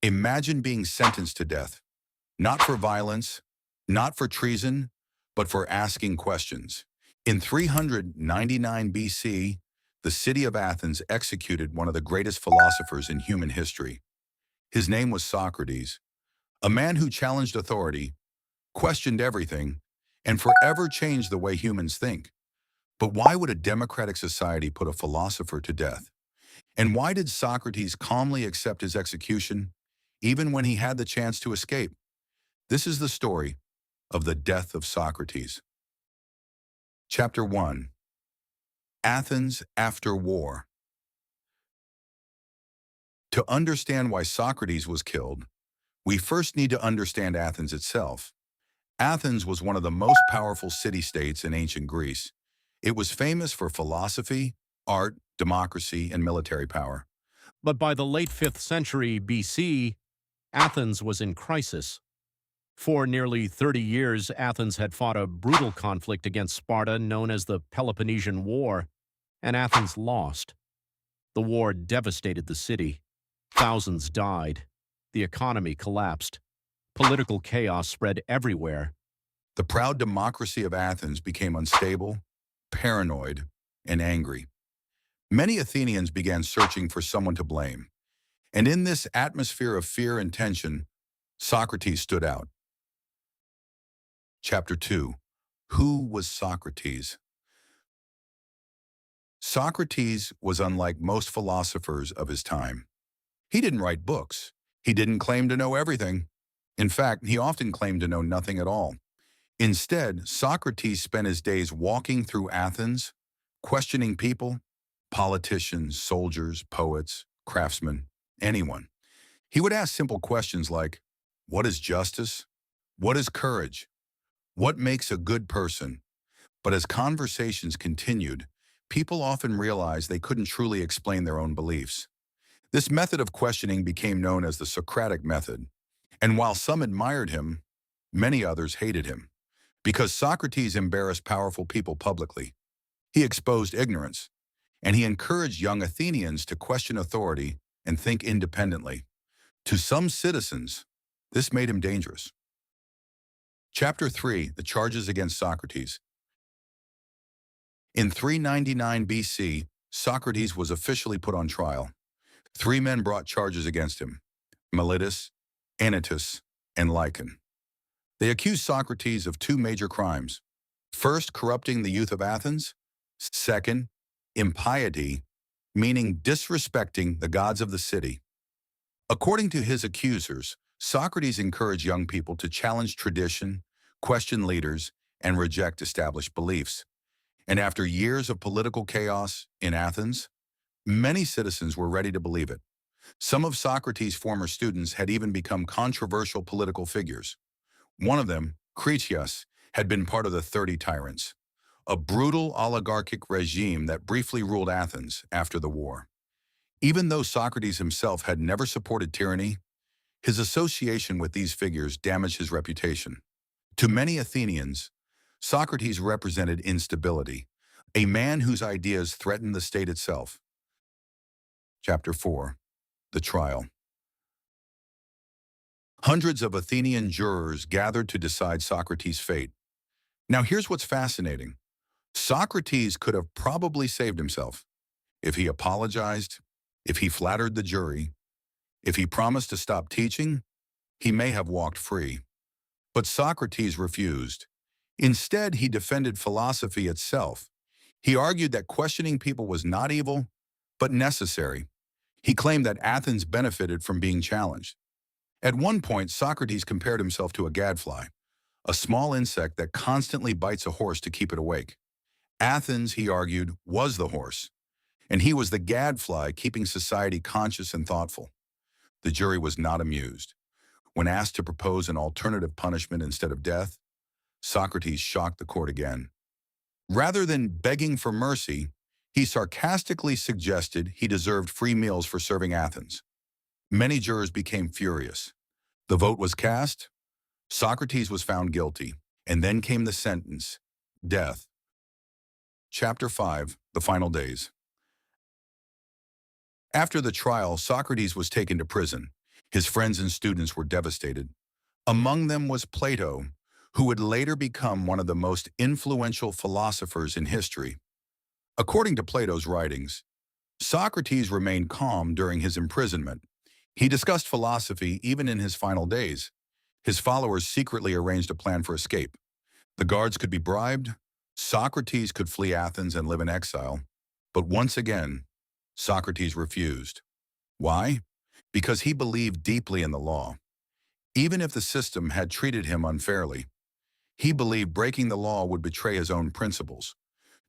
Imagine being sentenced to death, not for violence, not for treason, but for asking questions. In 399 BC, the city of Athens executed one of the greatest philosophers in human history. His name was Socrates, a man who challenged authority, questioned everything, and forever changed the way humans think. But why would a democratic society put a philosopher to death? And why did Socrates calmly accept his execution, even when he had the chance to escape? This is the story of the death of Socrates. Chapter 1. Athens after war. To understand why Socrates was killed, we first need to understand Athens itself. Athens was one of the most powerful city-states in ancient Greece. It was famous for philosophy, art, democracy, and military power. But by the late 5th century BC, Athens was in crisis. For nearly 30 years, Athens had fought a brutal conflict against Sparta known as the Peloponnesian War, and Athens lost. The war devastated the city. Thousands died. The economy collapsed. Political chaos spread everywhere. The proud democracy of Athens became unstable, paranoid, and angry. Many Athenians began searching for someone to blame. And in this atmosphere of fear and tension, Socrates stood out. Chapter 2. Who was Socrates? Socrates was unlike most philosophers of his time. He didn't write books. He didn't claim to know everything. In fact, he often claimed to know nothing at all. Instead, Socrates spent his days walking through Athens, questioning people, politicians, soldiers, poets, craftsmen, anyone. He would ask simple questions like, what is justice? What is courage? What makes a good person? But as conversations continued, people often realized they couldn't truly explain their own beliefs. This method of questioning became known as the Socratic method. And while some admired him, many others hated him. Because Socrates embarrassed powerful people publicly. He exposed ignorance, and he encouraged young Athenians to question authority and think independently. To some citizens, this made him dangerous. Chapter 3. The charges against Socrates. In 399 BC, Socrates was officially put on trial. 3 men brought charges against him: Meletus, Anytus, and Lycon. They accused Socrates of 2 major crimes. First, corrupting the youth of Athens. Second, impiety, meaning disrespecting the gods of the city. According to his accusers, Socrates encouraged young people to challenge tradition, question leaders, and reject established beliefs. And after years of political chaos in Athens, many citizens were ready to believe it. Some of Socrates' former students had even become controversial political figures. One of them, Critias, had been part of the 30 Tyrants, a brutal oligarchic regime that briefly ruled Athens after the war. Even though Socrates himself had never supported tyranny, his association with these figures damaged his reputation. To many Athenians, Socrates represented instability, a man whose ideas threatened the state itself. Chapter 4. The Trial. Hundreds of Athenian jurors gathered to decide Socrates' fate. Now here's what's fascinating. Socrates could have probably saved himself if he apologized, if he flattered the jury, if he promised to stop teaching, he may have walked free. But Socrates refused. Instead, he defended philosophy itself. He argued that questioning people was not evil, but necessary. He claimed that Athens benefited from being challenged. At one point, Socrates compared himself to a gadfly, a small insect that constantly bites a horse to keep it awake. Athens, he argued, was the horse, and he was the gadfly keeping society conscious and thoughtful. The jury was not amused. When asked to propose an alternative punishment instead of death, Socrates shocked the court again. Rather than begging for mercy, he sarcastically suggested he deserved free meals for serving Athens. Many jurors became furious. The vote was cast. Socrates was found guilty, and then came the sentence: death. Chapter 5. The Final Days. After the trial, Socrates was taken to prison. His friends and students were devastated. Among them was Plato, who would later become one of the most influential philosophers in history. According to Plato's writings, Socrates remained calm during his imprisonment. He discussed philosophy even in his final days. His followers secretly arranged a plan for escape. The guards could be bribed, Socrates could flee Athens and live in exile. But once again, Socrates refused. Why? Because he believed deeply in the law. Even if the system had treated him unfairly, he believed breaking the law would betray his own principles.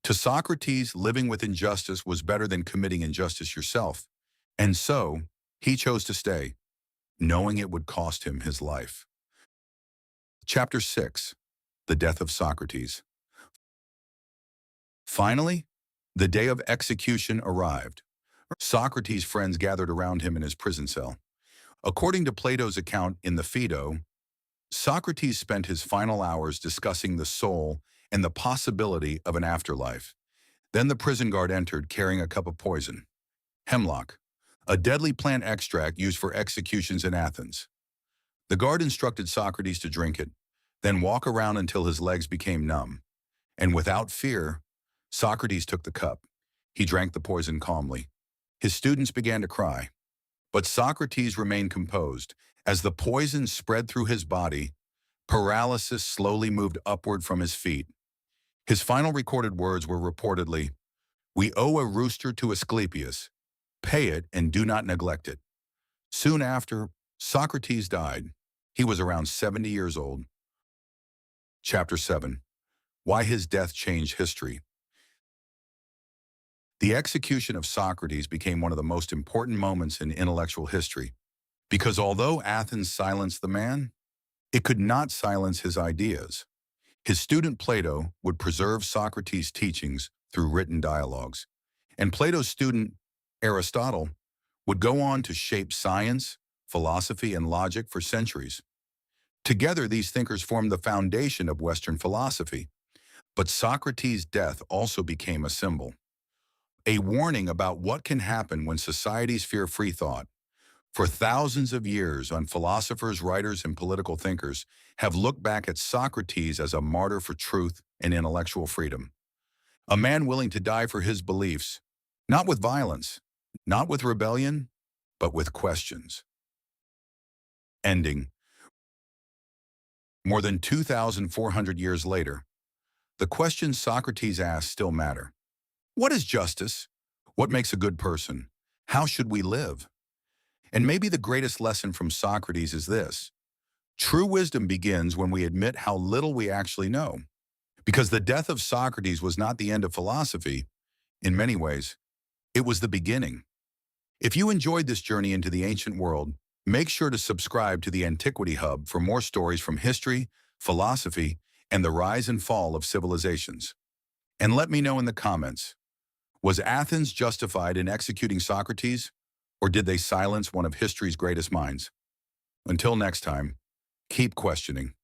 To Socrates, living with injustice was better than committing injustice yourself. And so, he chose to stay, knowing it would cost him his life. Chapter 6. The Death of Socrates. Finally, the day of execution arrived. Socrates' friends gathered around him in his prison cell. According to Plato's account in the Phaedo, Socrates spent his final hours discussing the soul and the possibility of an afterlife. Then the prison guard entered carrying a cup of poison, hemlock, a deadly plant extract used for executions in Athens. The guard instructed Socrates to drink it, then walk around until his legs became numb. And without fear, Socrates took the cup. He drank the poison calmly. His students began to cry. But Socrates remained composed. As the poison spread through his body, paralysis slowly moved upward from his feet. His final recorded words were reportedly, "We owe a rooster to Asclepius. Pay it and do not neglect it." Soon after, Socrates died. He was around 70 years old. Chapter 7. Why his death changed history. The execution of Socrates became one of the most important moments in intellectual history, because although Athens silenced the man, it could not silence his ideas. His student Plato would preserve Socrates' teachings through written dialogues, and Plato's student Aristotle would go on to shape science, philosophy, and logic for centuries. Together, these thinkers formed the foundation of Western philosophy. But Socrates' death also became a symbol, a warning about what can happen when societies fear free thought. For thousands of years, philosophers, writers, and political thinkers have looked back at Socrates as a martyr for truth and intellectual freedom. A man willing to die for his beliefs, not with violence, not with rebellion, but with questions. Ending. More than 2,400 years later, the questions Socrates asked still matter. What is justice? What makes a good person? How should we live? And maybe the greatest lesson from Socrates is this: true wisdom begins when we admit how little we actually know. Because the death of Socrates was not the end of philosophy. In many ways, it was the beginning. If you enjoyed this journey into the ancient world, make sure to subscribe to the Antiquity Hub for more stories from history, philosophy, and the rise and fall of civilizations. And let me know in the comments, was Athens justified in executing Socrates, or did they silence one of history's greatest minds? Until next time, keep questioning.